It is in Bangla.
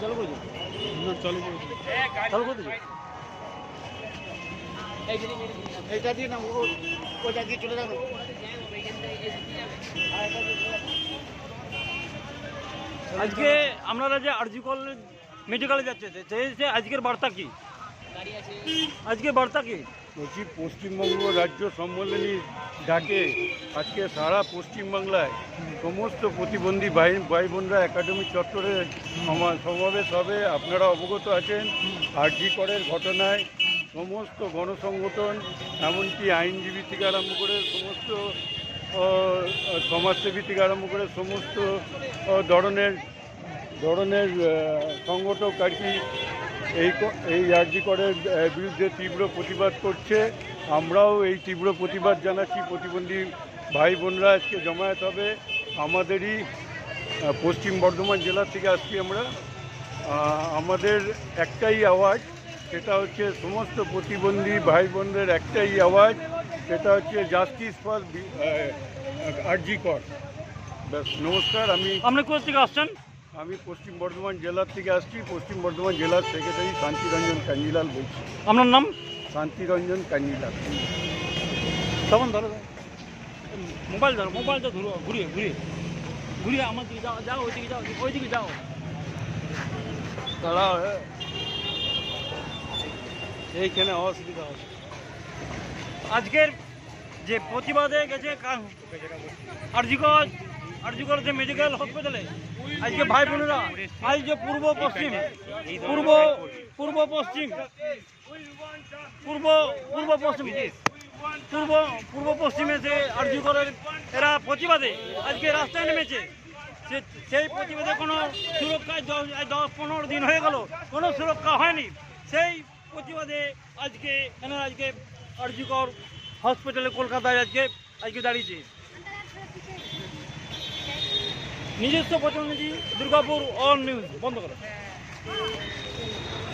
চালু করে দিন, চালু করে দিন। চালু করে দিন। এইটা দিয়ে না ওইটা দিয়ে চলে যাবে। আজকে আপনারা যে আরজিকল মেডিকেলে যাচ্ছে, সে আজকের বার্তা কি? আজকে বার্তা কি? বলছি পশ্চিমবঙ্গ রাজ্য সম্মেলনী ডাকে আজকে সারা পশ্চিমবাংলায় সমস্ত প্রতিবন্ধী ভাই বোনরা একাডেমি চত্বরে সমাবেশ হবে। আপনারা অবগত আছেন আরজি করের ঘটনায় সমস্ত গণসংগঠন, এমনকি আইনজীবী থেকে আরম্ভ করে সমস্ত সমাজসেবী থেকে আরম্ভ করে সমস্ত ধরনের সংগঠক আর কি এই আরজি করের বিরুদ্ধে তীব্র প্রতিবাদ করছে। আমরাও এই তীব্র প্রতিবাদ জানাচ্ছি। প্রতিবন্ধী ভাই বোনরা আজকে জমায়েত হবে আমাদেরই পশ্চিম বর্ধমান জেলা থেকে আসছি আমরা। আমাদের একটাই আওয়াজ, সেটা হচ্ছে সমস্ত প্রতিবন্ধী ভাই বোনদের একটাই আওয়াজ, সেটা হচ্ছে জাস্টিস ফর আরজি কর। ব্যাস, নমস্কার। আপনি কোথা থেকে আসছেন? আমি পশ্চিম বর্ধমান জেলার থেকে আসছি। পশ্চিম বর্ধমান জেলার সেক্রেটারি শান্তিরঞ্জন কাঞ্জিলাল বলছি। আপনার নাম? শান্তিরঞ্জন কাঞ্জিলাল। তখন ধরো মোবাইলটা ধরো, ঘুরিয়ে আমার দিকে যাও, যাও ওইদিকে যাও। দাঁড়াও, এইখানে অসুবিধা হবে। আজকের যে প্রতিবাদে গেছে আরজিকর যে মেডিকেল হসপিটালে, আজকে ভাই বোনেরা আজ যে পূর্ব পশ্চিমে যে আরজিকরের এরা প্রতিবাদে আজকে রাস্তায় নেমেছে। সেই প্রতিবাদে কোনো সুরক্ষায় 10-15 দিন হয়ে গেল, কোনো সুরক্ষা হয়নি। সেই প্রতিবাদে আজকে আরজিকর হসপিটালে কলকাতায় আজকে দাঁড়িয়েছে। নিজস্ব প্রতিনিধি, দুর্গাপুর অল নিউজ। বন্ধ করো।